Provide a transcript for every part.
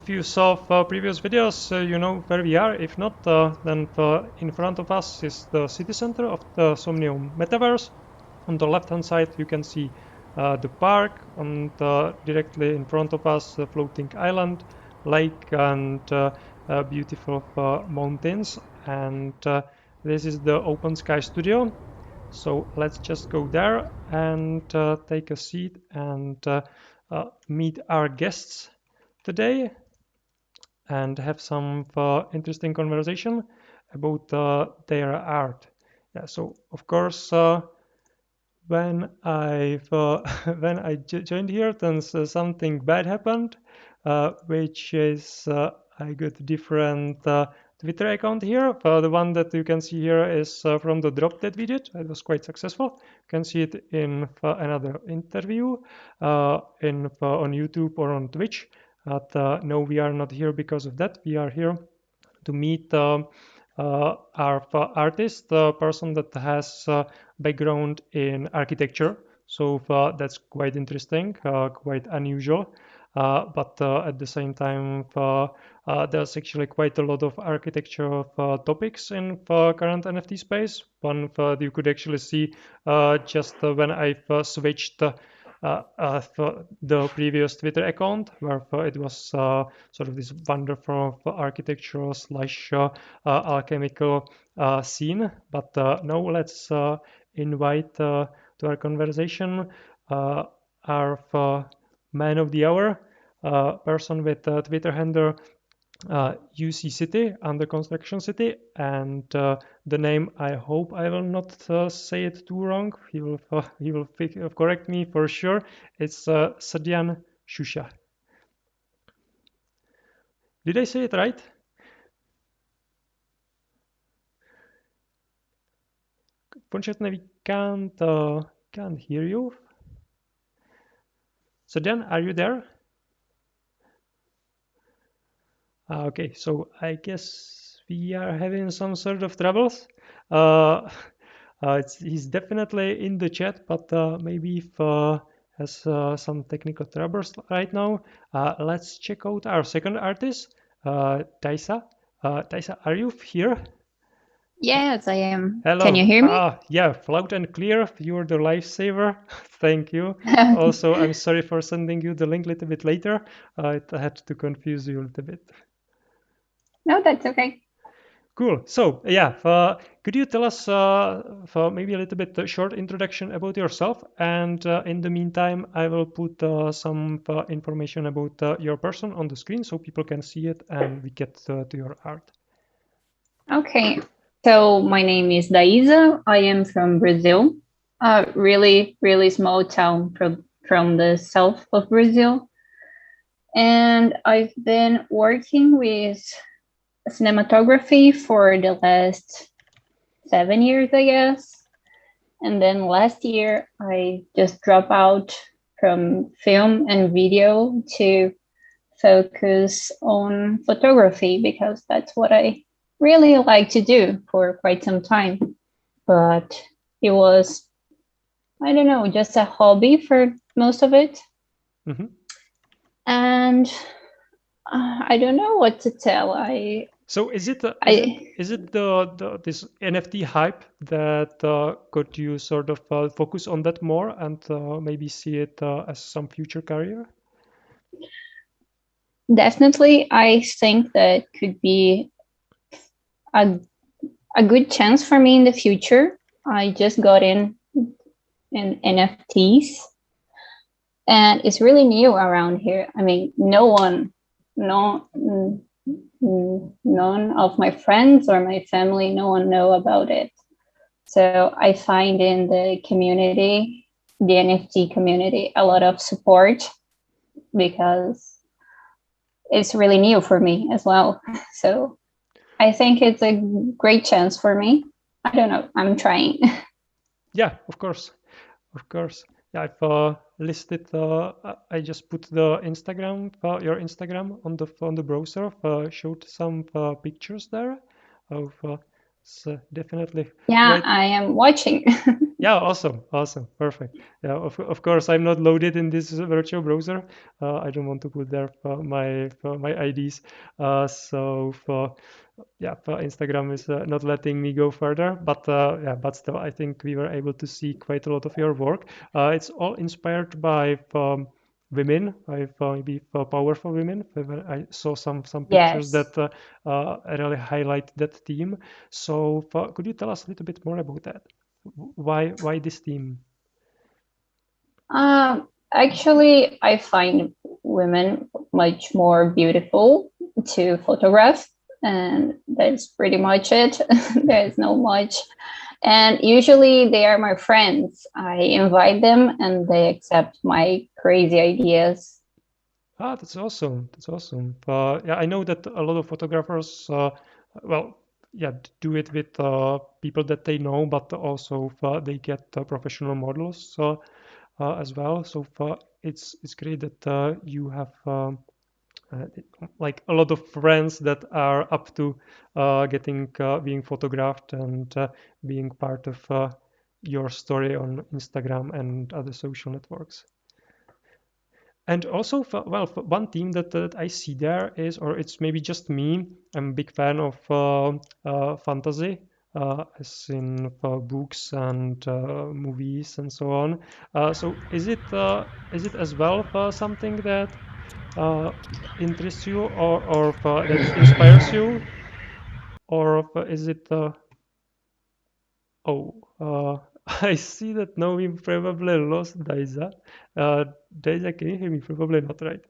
If you saw previous videos, you know where we are. If not, then in front of us is the city center of the Somnium Metaverse. On the left-hand side, you can see the park, and directly in front of us, the floating island, lake, and beautiful mountains. And this is the Open Sky Studio. So let's just go there and take a seat and meet our guests today and have some interesting conversation about their art. Yeah, so of course, when I when I joined here, then something bad happened, which is I got different Twitter account here. The one that you can see here is from the drop that we did. It was quite successful. You can see it in another interview on YouTube or on Twitch. But no, we are not here because of that. We are here to meet our artist, the person that has background in architecture. So that's quite interesting, quite unusual. But at the same time, there's actually quite a lot of architecture topics in current NFT space. One you could actually see just when I switched for the previous Twitter account, where it was sort of this wonderful architectural slash alchemical scene. But now let's invite to our conversation our man of the hour, person with Twitter handle UC City, under construction city, and the name, I hope I will not say it too wrong. He will correct me for sure. It's Sadian Shusha. Did I say it right? Unfortunately, we can't hear you. Sadian, are you there? Okay, so I guess we are having some sort of troubles. Uh, he's definitely in the chat, but maybe if has some technical troubles right now. Let's check out our second artist, Taisa. Taisa, are you here? Yes, I am. Can you Hello. hear me? Yeah, loud and clear. You're the lifesaver. Thank you. Also, I'm sorry for sending you the link a little bit later. It had to confuse you a little bit. No, that's okay. Cool. So, yeah, could you tell us for maybe a little bit short introduction about yourself? And in the meantime, I will put some information about your person on the screen so people can see it and we get to your art. Okay. So my name is Daisa. I am from Brazil, a really, really small town from the south of Brazil. And I've been working with cinematography for the last 7 years, I guess. And then last year, I just dropped out from film and video to focus on photography because that's what I really like to do for quite some time. But it was, I don't know, just a hobby for most of it. Mm-hmm. And I don't know what to tell. So is it I the this NFT hype that got you sort of focus on that more and maybe see it as some future career? definitely I think that could be a a good chance for me in the future. I just got in NFTs and it's really new around here. I mean, no, none of my friends or my family, no one know about it. So I find in the community, the NFT community, a lot of support because it's really new for me as well. So I think it's a great chance for me. I don't know. I'm trying. Yeah, of course, of course. Yeah, I've listed. I just put the Instagram, your Instagram on the browser. Showed some pictures there of. It's definitely Yeah, quite. I am watching. Yeah, awesome, awesome, perfect. Yeah, of course, I'm not loaded in this virtual browser. I don't want to put there for my IDs. So for yeah, for Instagram is not letting me go further. But yeah, but still, I think we were able to see quite a lot of your work. It's all inspired by women, by maybe powerful women. I saw some pictures Yes. that really highlight that theme. So could you tell us a little bit more about that? Why this theme? Actually, I find women much more beautiful to photograph, and that's pretty much it. There's no much. And usually they are my friends. I invite them and they accept my crazy ideas. Ah, that's awesome. That's awesome. Yeah, I know that a lot of photographers, well, yeah, do it with people that they know, but also they get professional models as well. So it's great that you have uh, like a lot of friends that are up to getting being photographed and being part of your story on Instagram and other social networks. And also, well, one theme that I see there is, or it's maybe just me, I'm a big fan of fantasy, as in books and movies and so on. So is it as well something that uh, interests you or that inspires you, or is it oh, I see that now we probably lost Daisa. Daisa, can you hear me? Probably not, right?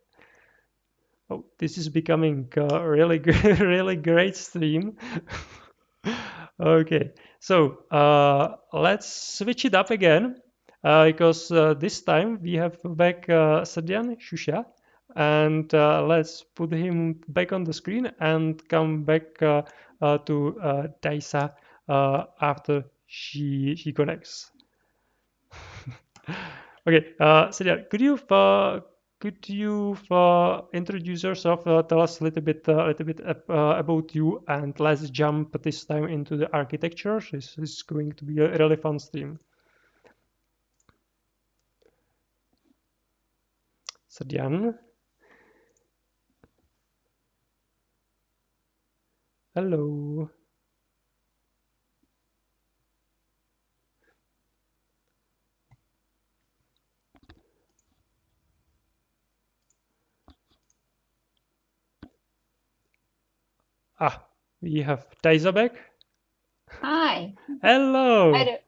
Oh, this is becoming a really really great stream. Okay, so let's switch it up again because this time we have back Sadyan Shusha, and let's put him back on the screen and come back to Daisa after she connects. Okay, Celia, could you introduce yourself? Tell us a little bit about you, and let's jump this time into the architecture. This is going to be a really fun stream. Sadian, hello. Ah, we have Taisa back. Hi. I Hello. don't,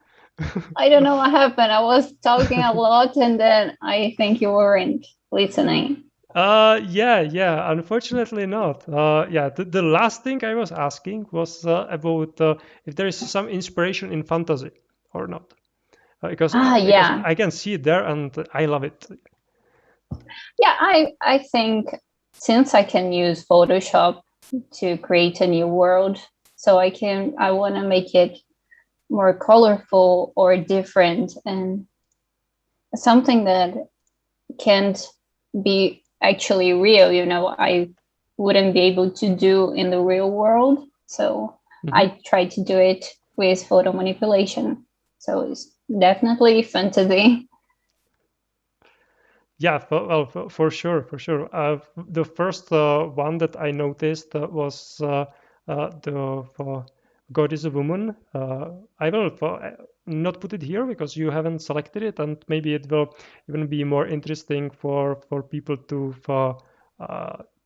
I don't know what happened. I was talking a lot and then I think you weren't listening. Yeah, yeah. Unfortunately, not. Yeah, the last thing I was asking was about if there is some inspiration in fantasy or not. Because Yeah. I can see it there and I love it. Yeah, I think since I can use Photoshop to create a new world, so I want to make it more colorful or different and something that can't be actually real, I wouldn't be able to do in the real world. So Hmm. I try to do it with photo manipulation. So it's definitely fantasy. Yeah, for sure, for sure. The first one that I noticed was the God is a woman. I will not put it here because you haven't selected it, and maybe it will even be more interesting for people to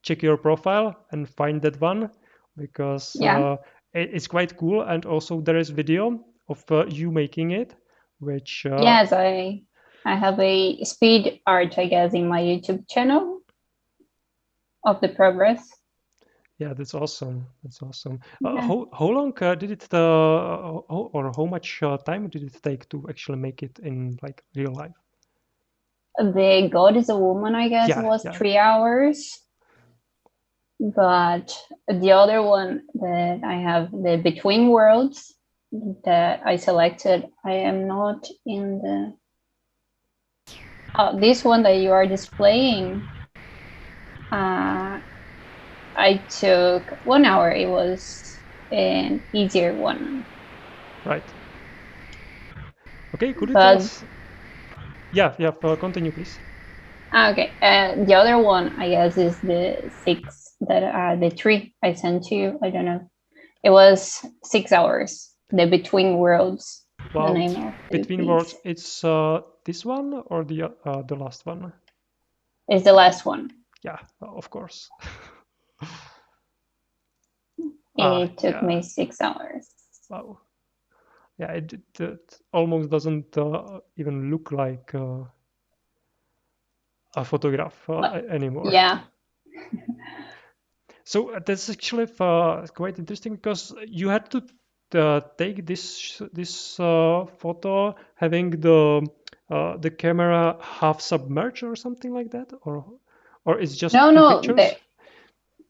check your profile and find that one because Yeah. it's quite cool. And also there is video of you making it, which Yes, I have a speed art, I guess, in my YouTube channel of the progress. yeah, that's awesome. That's awesome. Yeah. How long did it or how much time did it take to actually make it in like real life? The God is a Woman, I guess, Yeah, was yeah. 3 hours. But the other one that I have, the Between Worlds, that I selected, I am not in the. Oh, this one that you are displaying, uh, I took 1 hour. It was an easier one. Right. Okay, could you tell But us? Yeah, continue, please. okay, the other one I guess is the six that the three I sent to you. I don't know. It was 6 hours. The Between Worlds, the Wow, name of the Between piece. Worlds, it's this one or the last one? Is the last one. Yeah, of course. It took Yeah, me 6 hours. wow. Yeah, it almost doesn't even look like a photograph Well, anymore. yeah. So that's actually quite interesting because you had to take this photo having the camera half submerged or something like that, or it's just No, two no, there pictures.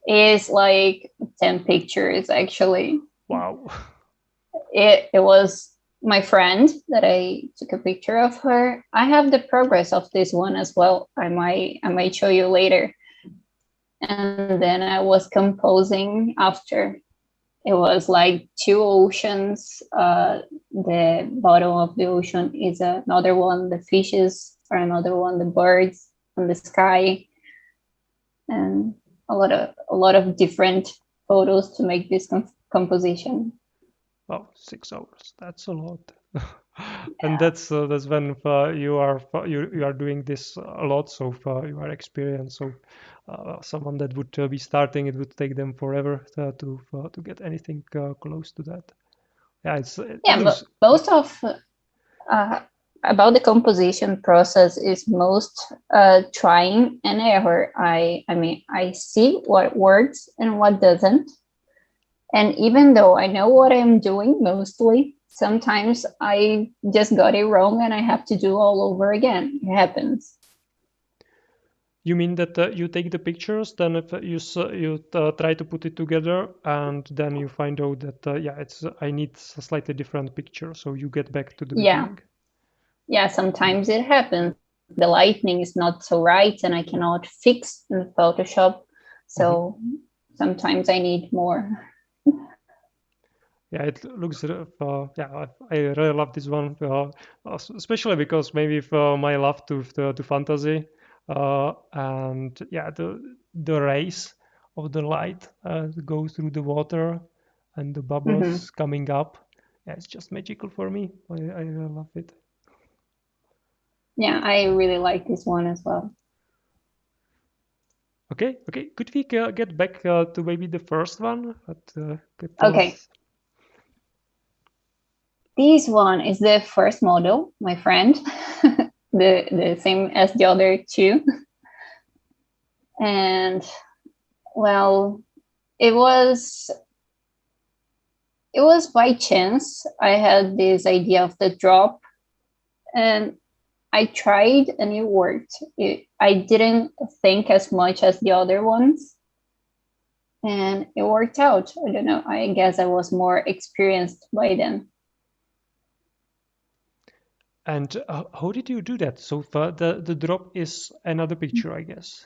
is like 10 pictures actually. Wow. It was my friend that I took a picture of her. I have the progress of this one as well. I might show you later. And then I was composing after. It was like two oceans. The bottom of the ocean is another one. The fishes are another one. The birds and the sky, and a lot of different photos to make this composition. Wow, 6 hours. That's a lot. And that's when you are doing this a lot, so you are experienced. So someone that would be starting, it would take them forever to get anything close to that. Yeah, it Yeah, looks. but most of uh, about the composition process is most trying and error. I mean, I see what works and what doesn't, and even though I know what I'm doing mostly, sometimes I just got it wrong and I have to do all over again. It happens. You mean that you take the pictures, then if you try to put it together, and then you find out that yeah, it's I need a slightly different picture, so you get back to the Yeah, beginning. yeah, sometimes it happens. The lighting is not so right and I cannot fix in Photoshop. Mhm. So sometimes I need more. Yeah, it looks. Yeah, I really love this one, especially because maybe for my love to fantasy, and yeah, the rays of the light go through the water, and the Mhm. bubbles coming up. Yeah, it's just magical for me. I really love it. Yeah, I really like this one as well. Okay, okay. Could we get back to maybe the first one? But could tell Okay, us. this one is the first model, my friend, the same as the other two, and well, it was it was by chance. I had this idea of the drop, and I tried, and it worked. I didn't think as much as the other ones, and it worked out. I don't know. I guess I was more experienced by then. And how did you do that? So the drop is another picture, I guess.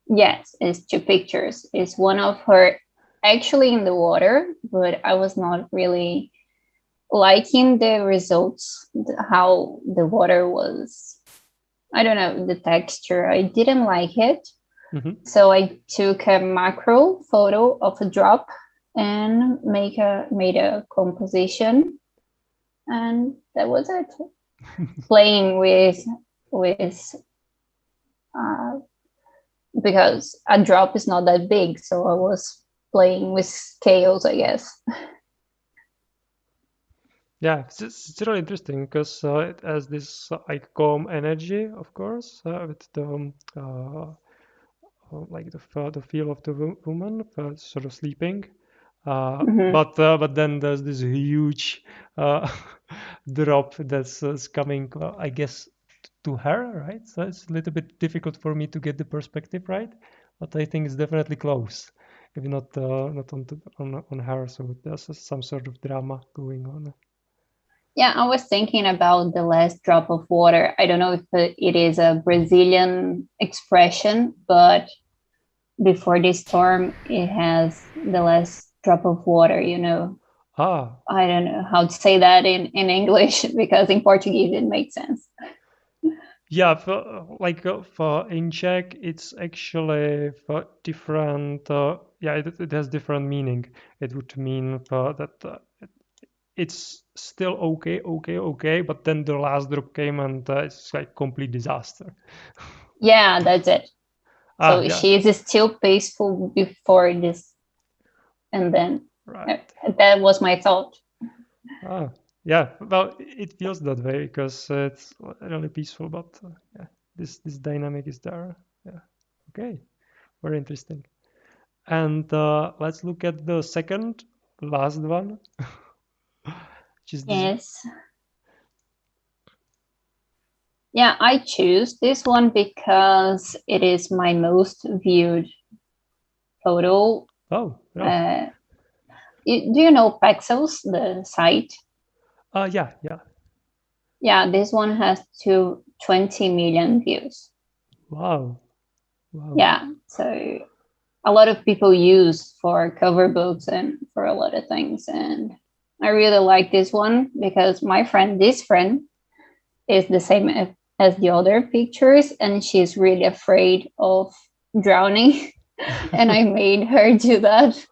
Yes, it's two pictures. It's one of her actually in the water, but I was not really liking the results, how the water was. I don't know, the texture. I didn't like it. Hmm. So I took a macro photo of a drop and made a composition, and that was it. Playing with uh, because a drop is not that big, so I was playing with scales, I guess. Yeah, it's really interesting because it has this calm energy, of course, with like the feel of the woman sort of sleeping. Mm-hmm. But then there's this huge uh, drop that's coming, I guess, to her, right? So it's a little bit difficult for me to get the perspective right, but I think it's definitely close, if not on her. So there's some sort of drama going on. Yeah, I was thinking about the last drop of water. I don't know if it is a Brazilian expression, but before this storm, it has the last drop of water. Ah, I don't know how to say that in English because in Portuguese it makes sense. yeah, for in Czech, it's actually for different. Yeah, it has different meaning. It would mean that it's still okay, okay, okay, but then the last drop came and it's like complete disaster. Yeah, that's it. Ah, So yeah, she is still peaceful before this, and then uh, right. that was my thought. Ah, yeah. Well, it feels that way because it's really peaceful, but yeah, this dynamic is there. Yeah. Okay. Very interesting. And let's look at the second, last one, which is this. Yes. Yeah, I choose this one because it is my most viewed photo. Oh, really? Uh, do you know Pexels, the site? Yeah, yeah. Yeah, this one has 20 million views. Wow, wow. Yeah, so a lot of people use for cover books and for a lot of things. And I really like this one because this friend, is the same as the other pictures, and she's really afraid of drowning. And I made her do that.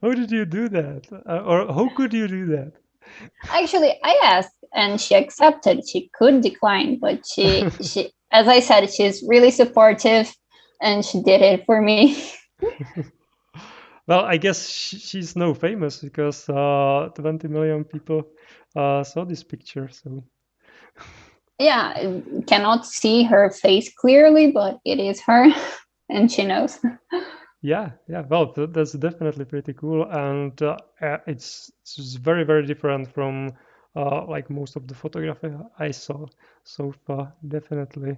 How did you do that? Or how could you do that? Actually, I asked and she accepted. She could decline, but she as I said, she's really supportive and she did it for me. Well, I guess she's no famous because 20 million people saw this picture. So Yeah, I cannot see her face clearly, but it is her and she knows. yeah, yeah. Well, that's definitely pretty cool, and it's just very, very different from like most of the photography I saw so far. Definitely,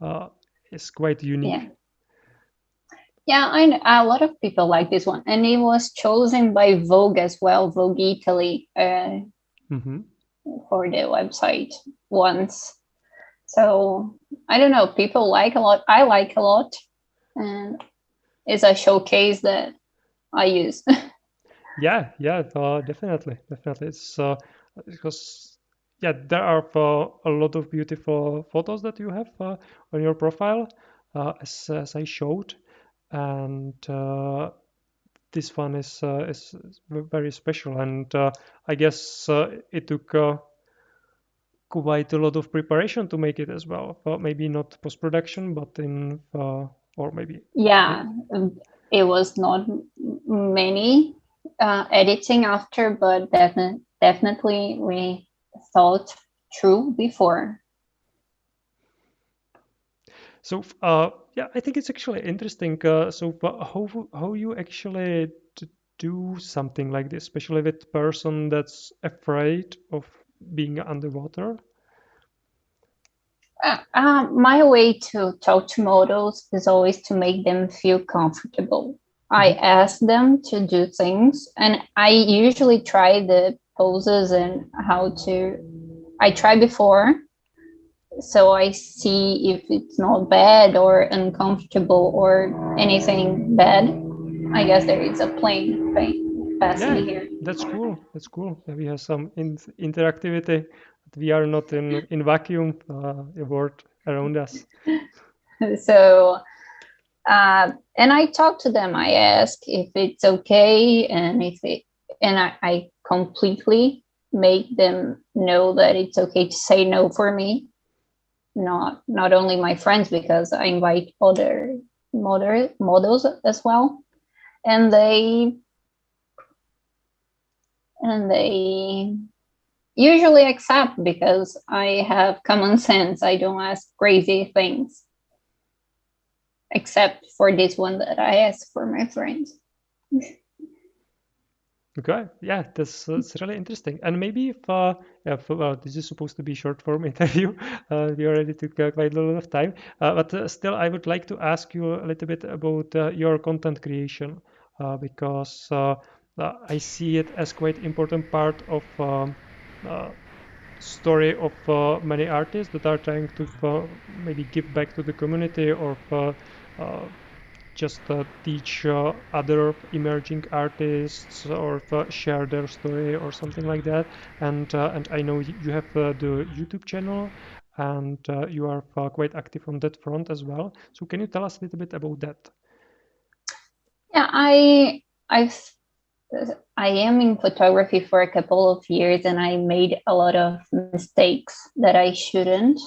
uh, it's quite Yeah. unique. Yeah, a lot of people like this one, and it was chosen by Vogue as well, Vogue Italy, Hmm. for the website once. So I don't know, people like a lot. I like a lot, and it's a showcase that I use. Yeah, yeah, definitely, definitely. It's because yeah, there are a lot of beautiful photos that you have on your profile, as I showed, and this one is very special. And I guess it took quite a lot of preparation to make it as well. Maybe not post production, but in or maybe Yeah, it was not many editing after, but definitely we thought through before. so. Yeah, I think it's actually interesting. So how you actually do something like this, especially with person that's afraid of being underwater. My way to talk to models is always to make them feel comfortable. I Hmm. ask them to do things, and I usually try the poses and how to. I try before, so I see if it's not bad or uncomfortable or anything bad. I guess there is a plane Yeah, passing here. that's cool. That's cool. Yeah, we have some interactivity. But we are not in vacuum. A world around us. So and I talk to them. I ask if it's okay, and if it, and I completely make them know that it's okay to say no for me. Not only my friends, because I invite other models as well, and they usually accept because I have common sense. I don't ask crazy things, except for this one that I ask for my friends. Okay, yeah, that's really interesting. And maybe if, yeah, well, this is supposed to be short form interview. We already took quite a lot of time, but still, I would like to ask you a little bit about your content creation, because I see it as quite important part of uh, story of many artists that are trying to maybe give back to the community or just teach other emerging artists or share their story or something like that. And I know you have the YouTube channel, and you are quite active on that front as well. So can you tell us a little bit about that? Yeah, I've I am in photography for a couple of years, and I made a lot of mistakes that I shouldn't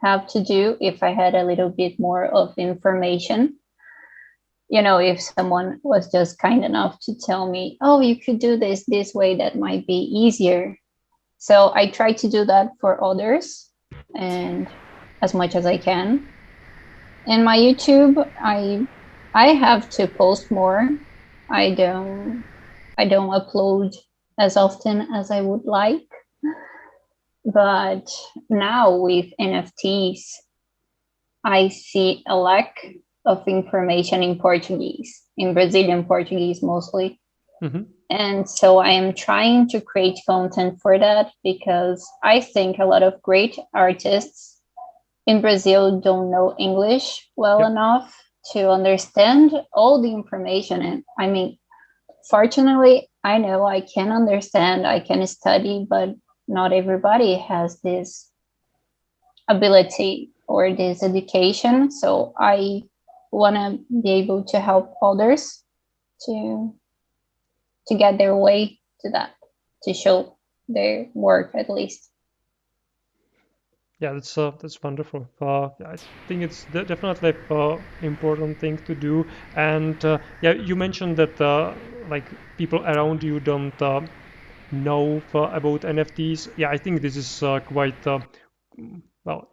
have to do if I had a little bit more of information. You know, if someone was just kind enough to tell me, oh, you could do this way, that might be easier. So I try to do that for others and as much as I can. In my YouTube, I have to post more. I don't upload as often as I would like. But now with NFTs, I see a lack of information in Portuguese, in Brazilian Portuguese mostly. Mm-hmm. And so I am trying to create content for that because I think a lot of great artists in Brazil don't know English well Yep. enough to understand all the information. And I mean, fortunately, I know I can understand, I can study, but not everybody has this ability or this education. So I want to be able to help others to get their way to that, to show their work at least. Yeah, that's wonderful. I think it's definitely important thing to do. And yeah, you mentioned that like people around you don't know about NFTs. Yeah, I think this is quite well.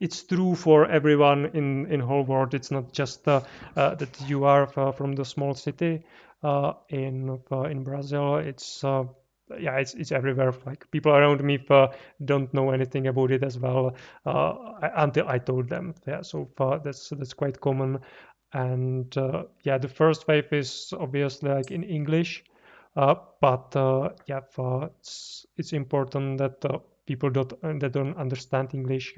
It's true for everyone in whole world. It's not just that you are from the small city in Brazil. It's yeah, it's everywhere. Like people around me don't know anything about it as well until I told them. Yeah, so that's quite common. And yeah, the first wave is obviously like in English, but yeah, it's important that people that don't understand English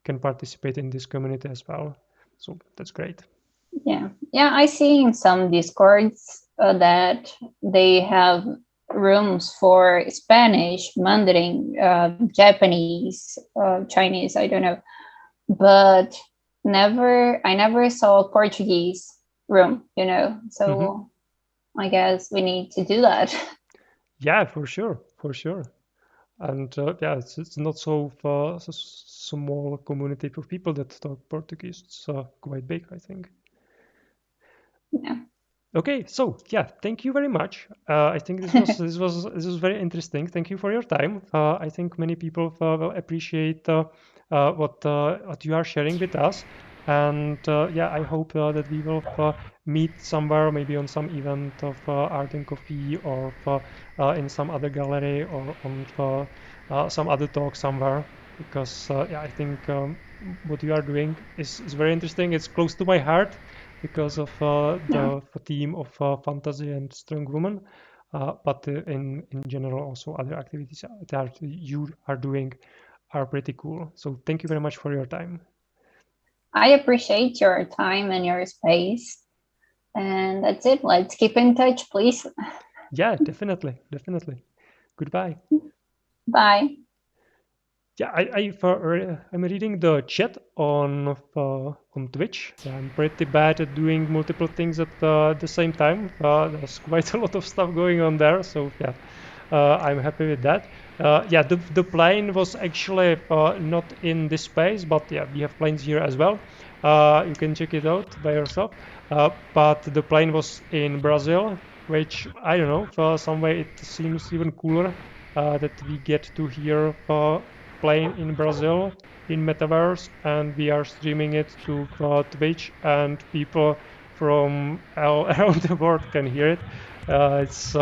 can participate in this community as well. So that's great. Yeah, I see in some discords that they have rooms for Spanish, Mandarin, Japanese, Chinese, I don't know, but I never saw a Portuguese room, you know, Hmm. so I guess we need to do that. Yeah, for sure, for sure. And yeah, it's not so small community of people that talk Portuguese. It's quite big, I think. Yeah. Okay, so yeah, thank you very much. I think this was very interesting. Thank you for your time. I think many people will appreciate what you are sharing with us, and yeah, I hope that we will meet somewhere, maybe on some event of art and coffee, or in some other gallery, or on some other talk somewhere. Because yeah, I think what you are doing is very interesting. It's close to my heart because of Yeah. the theme of fantasy and strong woman, but in general also other activities that you are doing are pretty cool. So thank you very much for your time. I appreciate your time and your space. And that's it. Let's keep in touch, please. Yeah, definitely, definitely. Goodbye. Bye. Yeah, I'm reading the chat on Twitch. Yeah, I'm pretty bad at doing multiple things at the same time. There's quite a lot of stuff going on there, so yeah, I'm happy with that. Yeah, the plane was actually not in this space, but yeah, we have planes here as well. You can check it out by yourself. But the plane was in Brazil, which I don't know. For some way, it seems even cooler that we get to hear playing in Brazil in Metaverse, and we are streaming it to Twitch, and people from all around the world can hear it. It's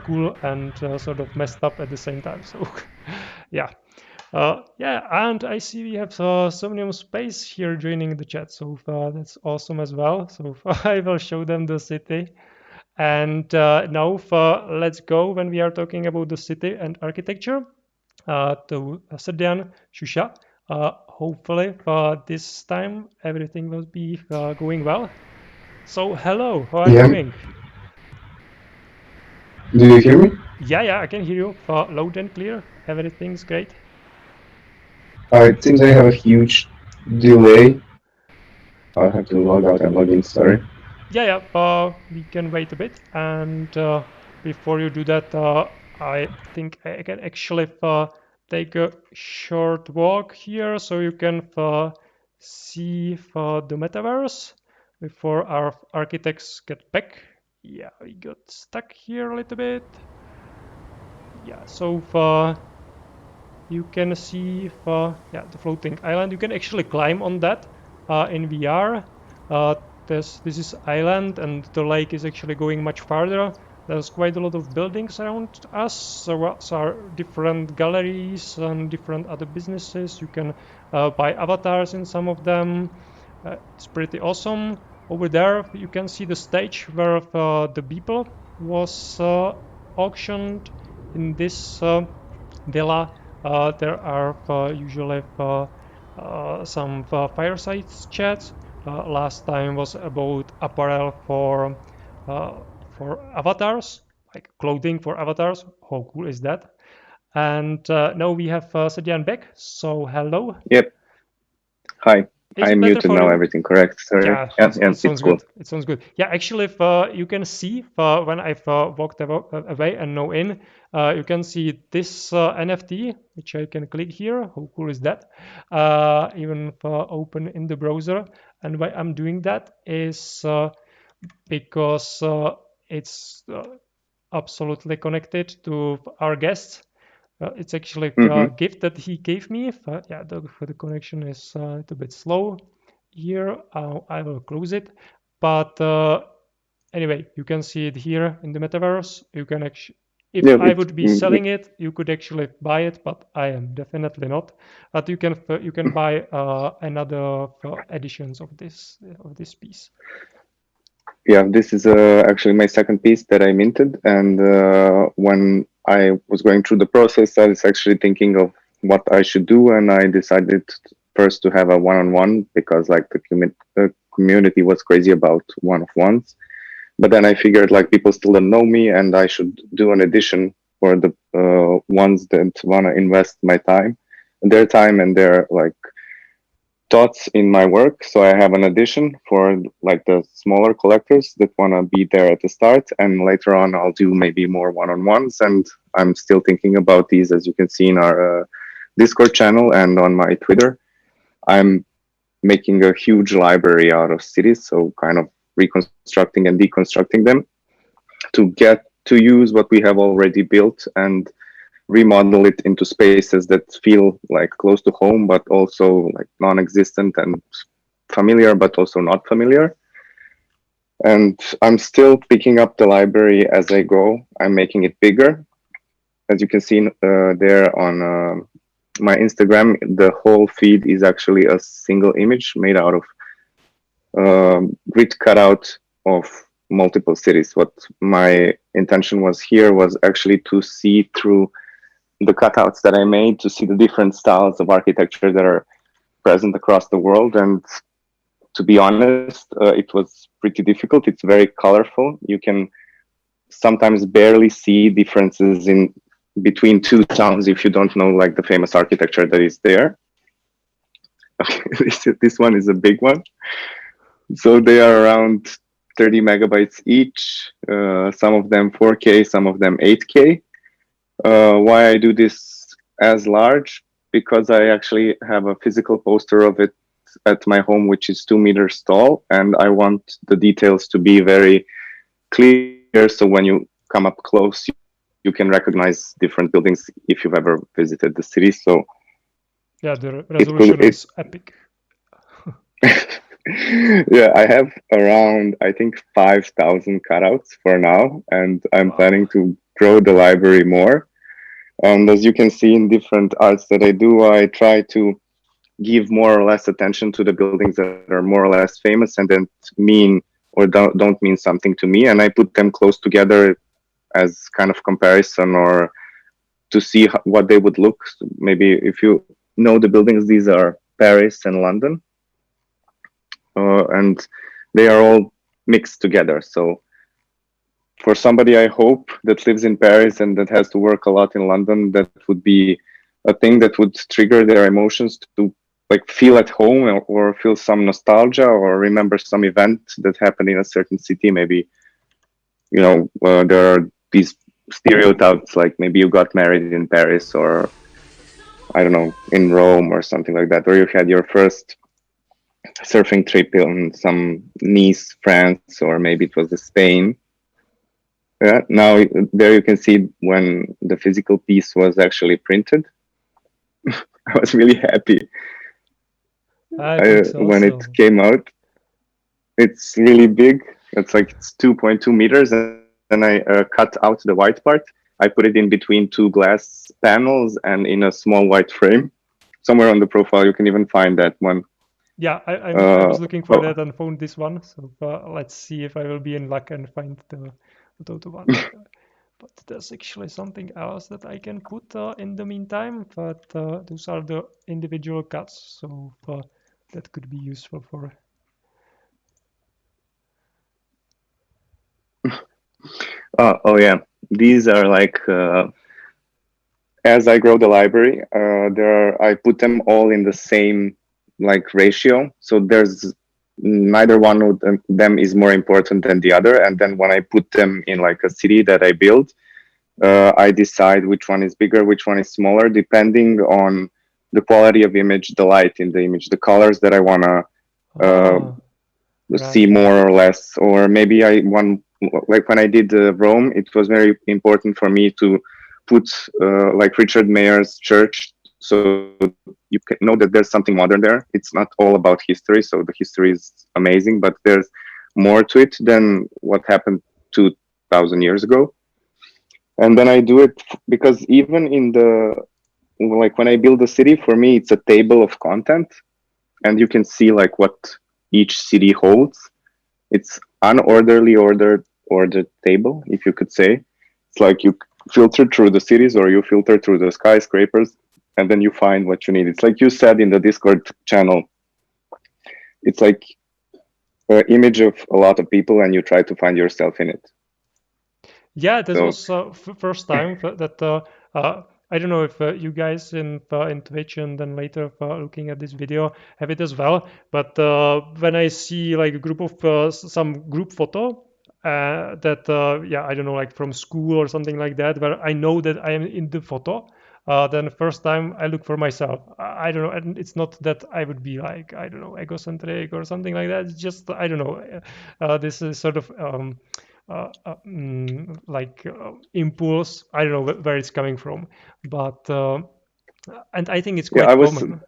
cool and sort of messed up at the same time. So, yeah. Yeah, and I see we have Somnium Space here joining the chat, so that's awesome as well. So I will show them the city. And now let's go when we are talking about the city and architecture to Srdjan Shusha. Hopefully this time everything will be going well. So hello, how are you Yeah, doing? do you hear me? Yeah, I can hear you loud and clear. Everything's great. It seems I have a huge delay. I'll have to log out and log in, sorry. Yeah, we can wait a bit. And before you do that, I think I can actually take a short walk here so you can see the metaverse before our architects get back. Yeah, we got stuck here a little bit. Yeah, so you can see yeah, the floating island. You can actually climb on that in VR. Uh, this is island, and the lake is actually going much farther. There's quite a lot of buildings around us. So are different galleries and different other businesses. You can buy avatars in some of them. It's pretty awesome. Over there, you can see the stage where the people was auctioned in this villa. There are usually some fireside chats. Last time was about apparel for avatars, like clothing for avatars. How cool is that? And now we have Sadian back. So hello. Yep. Hi. Is it I'm better muted for now. you? Everything correct. Sorry. Yeah, Yeah, yeah, it it's sounds cool. good. It sounds good. Yeah, actually, if you can see when I've walked away and now in, you can see this NFT, which I can click here. How cool is that? Even open in the browser. And why I'm doing that is because it's absolutely connected to our guests. It's actually Mm-hmm. a gift that he gave me. Yeah, the connection is a little bit slow here. I will close it. But anyway, you can see it here in the metaverse. You can actually, if Yeah, I it's would be selling it, you could actually buy it, but I am definitely not. But you can buy another editions of this piece. yeah. This is actually my second piece that I minted, and when I was going through the process, I was actually thinking of what I should do, and I decided first to have a one-on-one because like the community was crazy about one-of-ones. But then I figured like people still don't know me, and I should do an edition for the ones that wanna invest my time, their time, and their like thoughts in my work. So I have an edition for like the smaller collectors that wanna be there at the start, and later on I'll do maybe more one-on-ones. And I'm still thinking about these, as you can see in our Discord channel and on my Twitter. I'm making a huge library out of cities, so kind of reconstructing and deconstructing them to get to use what we have already built and remodel it into spaces that feel like close to home but also like non-existent and familiar but also not familiar. And I'm still picking up the library as I go. I'm making it bigger. As you can see there on my Instagram, the whole feed is actually a single image made out of grid cutout of multiple cities. What my intention was here was actually to see through the cutouts that I made, to see the different styles of architecture that are present across the world. And to be honest, it was pretty difficult. It's very colorful. You can sometimes barely see differences in between two towns if you don't know like the famous architecture that is there. This one is a big one. So they are around 30 megabytes each, some of them 4K, some of them 8K. Why I do this as large? Because I actually have a physical poster of it at my home, which is 2 meters tall, and I want the details to be very clear. So when you come up close, you can recognize different buildings if you've ever visited the city. So Yeah, the it could resolution it is epic. yeah, I have around I think 5,000 cutouts for now, and I'm Wow. planning to grow the library more. And as you can see in different arts that I do, I try to give more or less attention to the buildings that are more or less famous and then mean or don't mean something to me, and I put them close together as kind of comparison or to see what they would look. Maybe if you know the buildings, these are Paris and London, and they are all mixed together. So for somebody, I hope, that lives in Paris and that has to work a lot in London, that would be a thing that would trigger their emotions to like feel at home, or feel some nostalgia, or remember some event that happened in a certain city. Maybe, there are these stereotypes, like maybe you got married in Paris, or I don't know, in Rome or something like that, or you had your first surfing trip in some Nice, France, or maybe it was the Spain. Yeah, now there you can see when the physical piece was actually printed. I was really happy I think so. when it came out. It's really big. It's 2.2 meters, and then I cut out the white part. I put it in between two glass panels and in a small white frame. Somewhere on the profile, you can even find that one. Yeah, I was looking for that and found this one. So let's see if I will be in luck and find the total one. But there's actually something else that I can put in the meantime. But those are the individual cuts, so that could be useful for. Oh yeah, these are like. As I grow the library, I put them all in the same like ratio. So there's neither one of them is more important than the other. And then when I put them in like a city that I build, I decide which one is bigger, which one is smaller, depending on the quality of image, the light in the image, the colors that I wanna see more or less. Or maybe like when I did Rome, it was very important for me to put like Richard Mayer's church, so you can know that there's something modern there. It's not all about history, so the history is amazing, but there's more to it than what happened 2,000 years ago. And then I do it because even in like when I build a city, for me it's a table of content, and you can see like what each city holds. It's unorderly ordered table, if you could say. It's like you filter through the cities, or you filter through the skyscrapers, and then you find what you need. It's like you said in the Discord channel. It's like an image of a lot of people, and you try to find yourself in it. Yeah, this was first time that I don't know if you guys in Twitch and then later looking at this video have it as well. But when I see like a group of some group photo that yeah, I don't know, like from school or something like that, where I know that I am in the photo. Then the first time I look for myself. I don't know, and it's not that I would be like, I don't know, egocentric or something like that. It's just, I don't know, this is sort of like impulse. I don't know where it's coming from, but and I think it's quite common.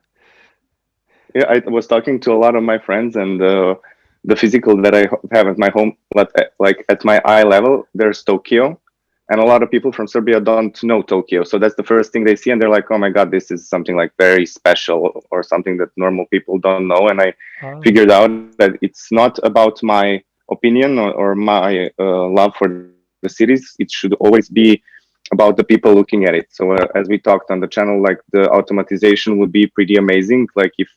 Yeah, I was talking to a lot of my friends, and the physical that I have at my home, like at my eye level, there's Tokyo, and a lot of people from Serbia don't know Tokyo. So that's the first thing they see, and they're like, "Oh my God, this is something like very special, or something that normal people don't know." And I figured out that it's not about my opinion or my love for the cities. It should always be about the people looking at it. So as we talked on the channel, like the automatization would be pretty amazing. Like if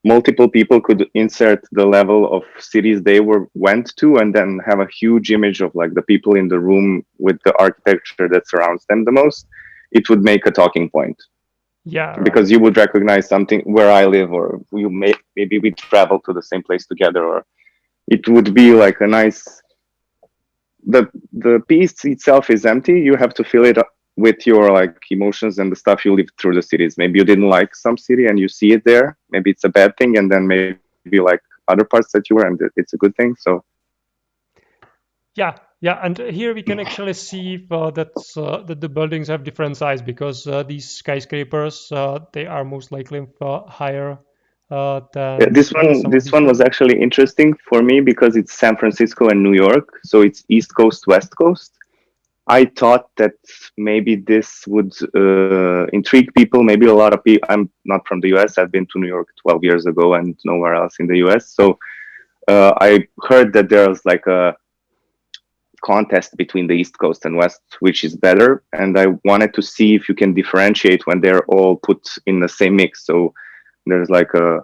multiple people could insert the level of cities they went to, and then have a huge image of like the people in the room with the architecture that surrounds them the most, it would make a talking point. Yeah, because you would recognize something where I live, or maybe we travel to the same place together, or it would be like a nice. The piece itself is empty. You have to fill it up with your like emotions and the stuff you live through the cities. Maybe you didn't like some city and you see it there. Maybe it's a bad thing, and then maybe you like other parts that you were, and it's a good thing. So yeah, and here we can actually see that the buildings have different size, because these skyscrapers they are most likely higher than this one was actually interesting for me because it's San Francisco and New York, so it's East Coast, West Coast. I thought that maybe this would intrigue people. Maybe a lot of people. I'm not from the US. I've been to New York 12 years ago and nowhere else in the US. So I heard that there's like a contest between the East Coast and West, which is better. And I wanted to see if you can differentiate when they're all put in the same mix. So there's like a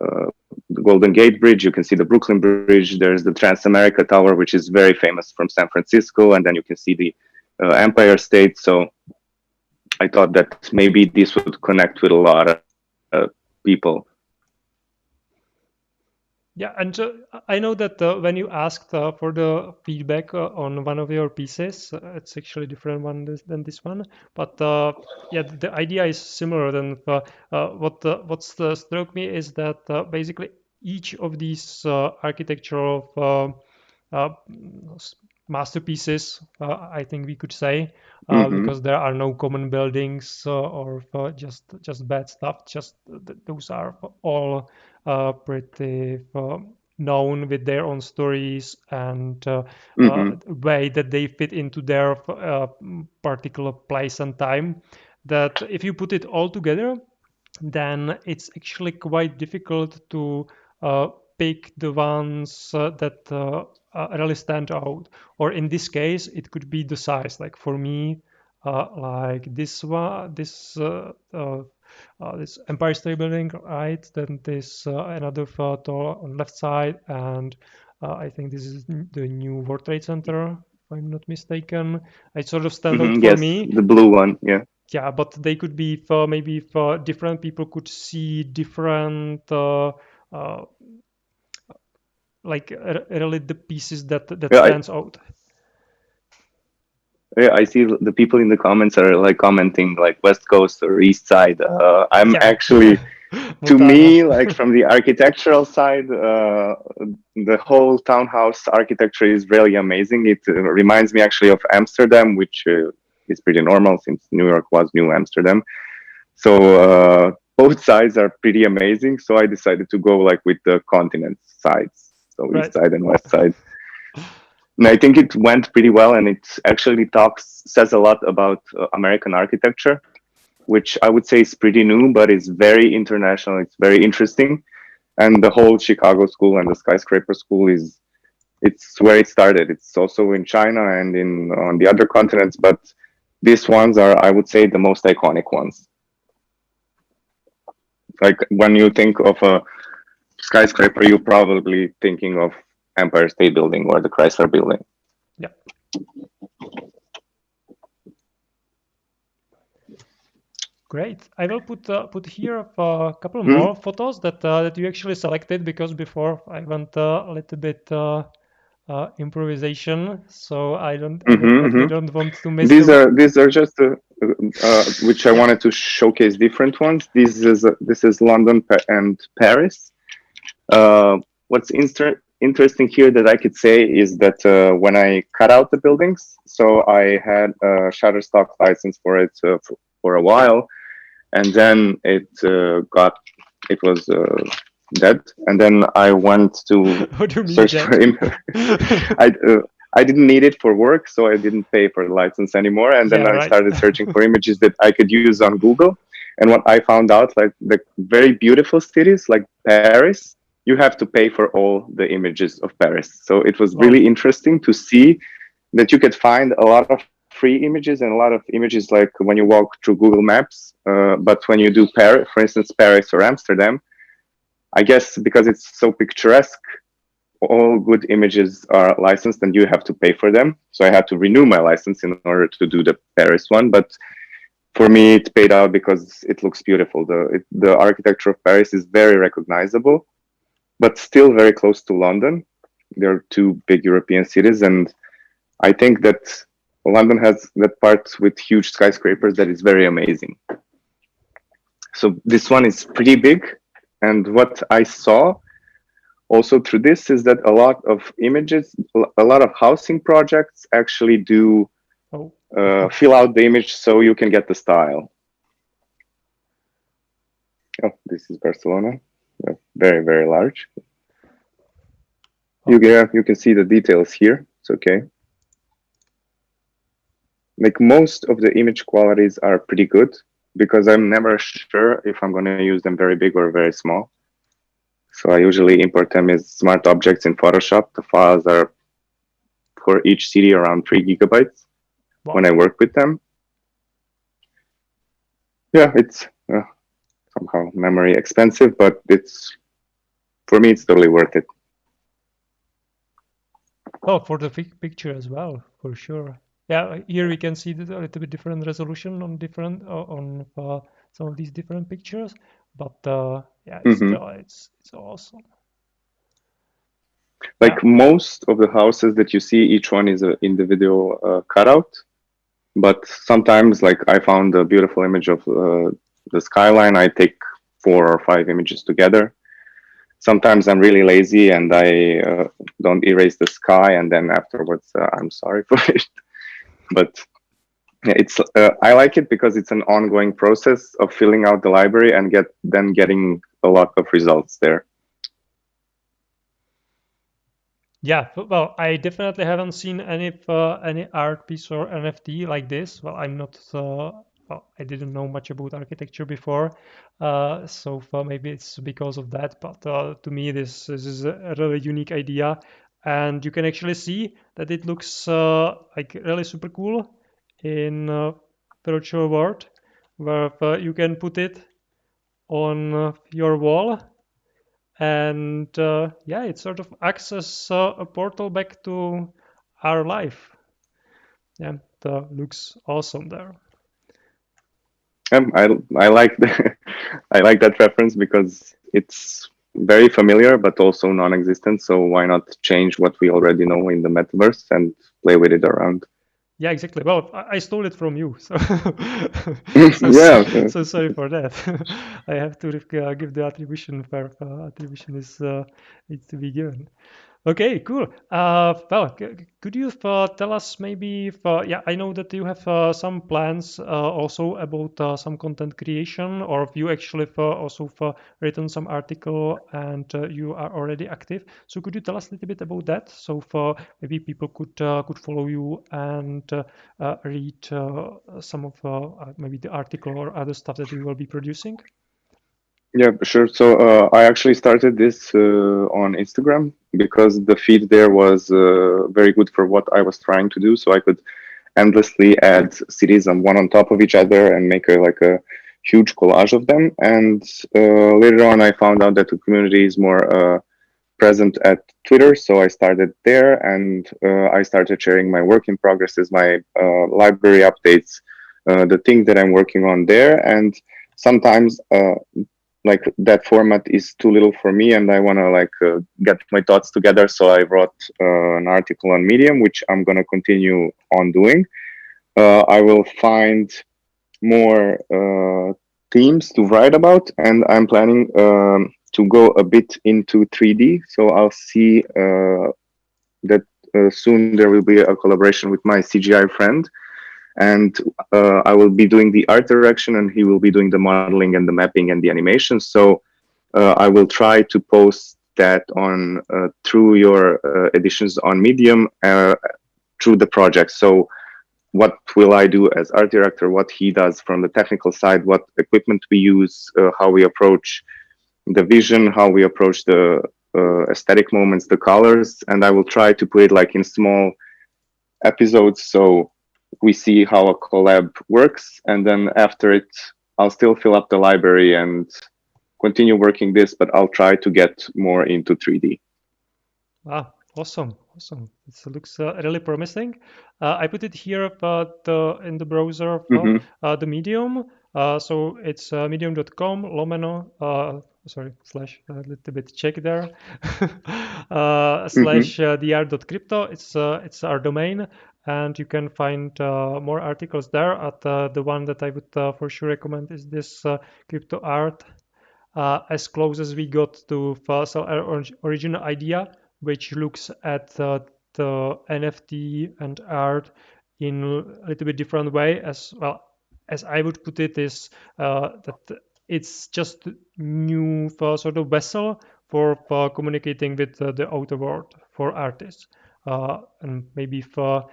the Golden Gate Bridge. You can see the Brooklyn Bridge. There's the Transamerica Tower, which is very famous from San Francisco, and then you can see the Empire State. So I thought that maybe this would connect with a lot of people. Yeah, and I know that when you asked for the feedback on one of your pieces, it's actually different one than this one. But yeah, the idea is similar. Than what struck me is that basically each of these architectural masterpieces, I think we could say, because there are no common buildings or just bad stuff. Just those are all pretty known with their own stories and way that they fit into their particular place and time. That if you put it all together, then it's actually quite difficult to pick the ones that really stand out. Or in this case, it could be the size. Like for me, like this one, this Empire State Building, right? Then this another photo on left side, and I think this is the new World Trade Center, if I'm not mistaken. It sort of stand out for Yes, me. the blue one. Yeah. Yeah, but they could be for maybe for different people could see different like really the pieces that Yeah, stands out. Yeah, I see the people in the comments are like commenting like West Coast or East Side. I'm Yeah. actually, to me, like from the architectural side, the whole townhouse architecture is really amazing. It reminds me actually of Amsterdam, which is pretty normal since New York was New Amsterdam. So both sides are pretty amazing. So I decided to go like with the continent sides, so Right. East Side and West Side. And I think it went pretty well, and it actually says a lot about American architecture, which I would say is pretty new, but it's very international. It's very interesting, and the whole Chicago school and the skyscraper school it's where it started. It's also in China and on the other continents, but these ones are, I would say, the most iconic ones. Like when you think of a skyscraper, you're probably thinking of Empire State Building or the Chrysler Building. Yeah. Great. I will put here a couple more photos that you actually selected, because before I went a little bit improvisation, so I definitely don't want to miss These are just which I wanted to showcase different ones. This is London and Paris. What's interesting here that I could say is that when I cut out the buildings, so I had a Shutterstock license for it for a while, and then it was dead, and then I went to search for him. I didn't need it for work, so I didn't pay for the license anymore. And then I started searching for images that I could use on Google. And what I found out, like the very beautiful cities like Paris, you have to pay for all the images of Paris. So it was really interesting to see that you could find a lot of free images and a lot of images like when you walk through Google Maps. But when you do Paris, for instance, Paris or Amsterdam, I guess because it's so picturesque, all good images are licensed and you have to pay for them. So I had to renew my license in order to do the Paris one. But for me, it paid out because it looks beautiful. The architecture of Paris is very recognizable, but still very close to London. They're two big European cities. And I think that London has that part with huge skyscrapers that is very amazing. So this one is pretty big. And what I saw also through this is that a lot of images, a lot of housing projects actually do fill out the image so you can get the style. Oh, this is Barcelona. Very, very large. You can see the details here. It's okay. Like most of the image qualities are pretty good because I'm never sure if I'm going to use them very big or very small. So I usually import them as smart objects in Photoshop. The files are for each city around 3 gigabytes when I work with them. Yeah, it's somehow memory expensive, but it's for me, it's totally worth it. Oh, for the picture as well, for sure. Yeah, here we can see a little bit different resolution on different on some of these different pictures, but yeah, it's Hmm. still it's awesome. Like Yeah. most of the houses that you see, each one is an individual cutout. But sometimes, like I found a beautiful image of the skyline. I take 4 or 5 images together. Sometimes I'm really lazy and I don't erase the sky, and then afterwards I'm sorry for it. But yeah, it's I like it because it's an ongoing process of filling out the library and getting a lot of results there. Yeah, well, I definitely haven't seen any art piece or NFT like this. Well, I'm not. Well, I didn't know much about architecture before, so maybe it's because of that. But to me, this is a really unique idea, and you can actually see that it looks like really super cool in virtual world, where you can put it on your wall, and yeah, it sort of acts as a portal back to our life. Yeah, that looks awesome there. I like I like that reference because it's very familiar but also non-existent. So why not change what we already know in the metaverse and play with it around? Yeah, exactly. Well, I stole it from you, so Yeah. so sorry for that. I have to give the attribution where attribution is needs to be given. Okay, cool. Well, could you tell us maybe if, yeah, I know that you have some plans also about some content creation, or if you actually also written some article and you are already active. So could you tell us a little bit about that? So for maybe people could follow you and read some of maybe the article or other stuff that you will be producing. Yeah, sure. So I actually started this on Instagram because the feed there was very good for what I was trying to do. So I could endlessly add cities on one on top of each other and make a huge collage of them. And later on, I found out that the community is more present at Twitter. So I started there, and I started sharing my work in progresses, my library updates, the things that I'm working on there, and sometimes like that format is too little for me and I want to get my thoughts together, so I wrote an article on Medium, which I'm going to continue on doing. I will find more themes to write about, and I'm planning to go a bit into 3D, so I'll see that soon there will be a collaboration with my CGI friend, and I will be doing the art direction and he will be doing the modeling and the mapping and the animation. So I will try to post that on through your editions on Medium through the project. So what will I do as art director, what he does from the technical side, what equipment we use, how we approach the vision, how we approach the aesthetic moments, the colors, and I will try to put it like in small episodes so we see how a collab works, and then after it I'll still fill up the library and continue working this, but I'll try to get more into 3D. Ah, awesome, awesome. It looks really promising. I put it here in the browser Mm-hmm. the Medium. So it's medium.com lomeno, sorry, slash a little bit check there, Mm-hmm. slash dr.crypto. It's our domain, and you can find more articles there. At the one that I would for sure recommend is this crypto art. As close as we got to Fossil original idea, which looks at the NFT and art in a little bit different way. As well as I would put it, is that it's just new sort of vessel for communicating with the outer world for artists, and maybe for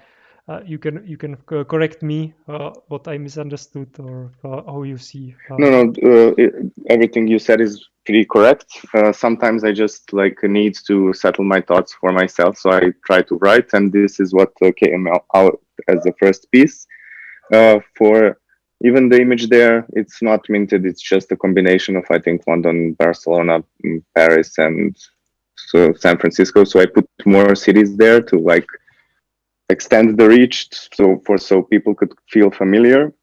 you can correct me what I misunderstood or how you see. No, everything you said is pretty correct. Sometimes I just need to settle my thoughts for myself, so I try to write, and this is what came out as the first piece. For even the image there, it's not minted. It's just a combination of, I think, London, Barcelona, Paris, and so San Francisco. So I put more cities there to like extend the reach, so people could feel familiar.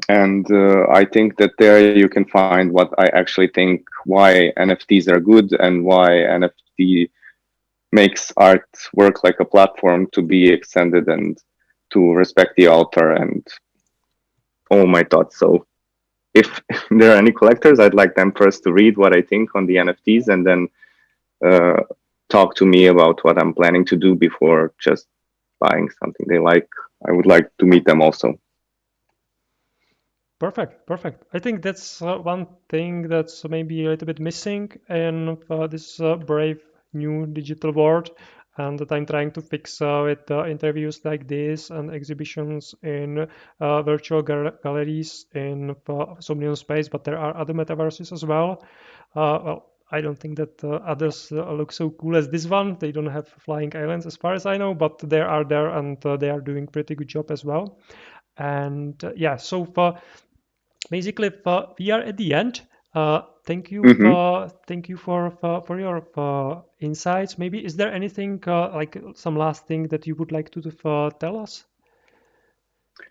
And I think that there you can find what I actually think, why NFTs are good and why NFT makes art work like a platform to be extended and to respect the author and all my thoughts. So if there are any collectors, I'd like them first to read what I think on the NFTs and then uh, talk to me about what I'm planning to do before just buying something they like. I would like to meet them also. Perfect, perfect. I think that's one thing that's maybe a little bit missing in this brave new digital world, and that I'm trying to fix with interviews like this and exhibitions in virtual galleries in Somnium Space, but there are other metaverses as well. Well, I don't think that others look so cool as this one. They don't have flying islands as far as I know, but they are there and they are doing pretty good job as well. And yeah, so far basically we are at the end. Thank you for your insights. Maybe is there anything like some last thing that you would like to tell us?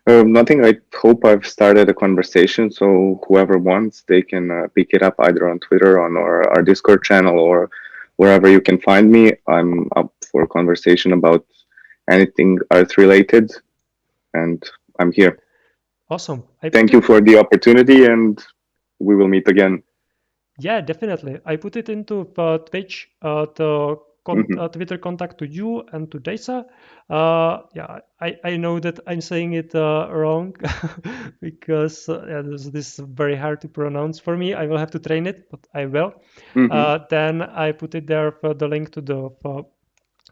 Nothing. I hope I've started a conversation, so whoever wants, they can pick it up either on Twitter, on our Discord channel, or wherever you can find me. I'm up for a conversation about anything art related, and I'm here. Awesome. Thank you for the opportunity, and we will meet again. Yeah, definitely. I put it into Twitch, Twitter contact to you and to Desa. Yeah, I know that I'm saying it wrong because yeah, this is very hard to pronounce for me. I will have to train it, but I will. Then I put it there for the link to the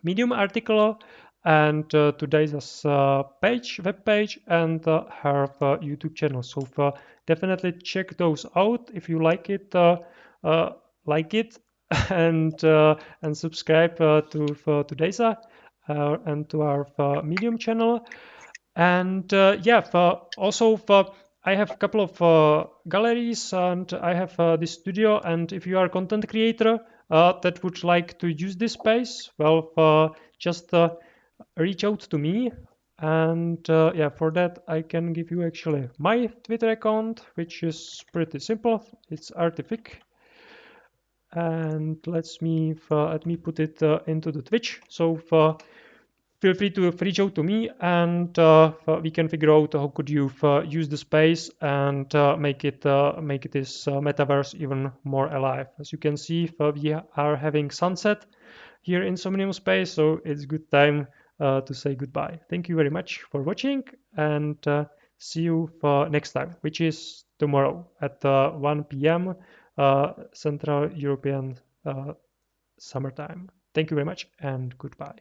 Medium article and today's web page and her YouTube channel. So definitely check those out if you like it, and subscribe to Desa and to our Medium channel. And yeah, also I have a couple of galleries and I have this studio. And if you are a content creator that would like to use this space, well, just reach out to me. And yeah, for that I can give you actually my Twitter account, which is pretty simple. It's Artific. And let me put it into the Twitch. So feel free to reach out to me, and we can figure out how could you use the space and make this metaverse even more alive. As you can see, we are having sunset here in Somnium Space, so it's good time to say goodbye. Thank you very much for watching, and see you next time, which is tomorrow at 1 p.m. Central European summertime. Thank you very much, and goodbye.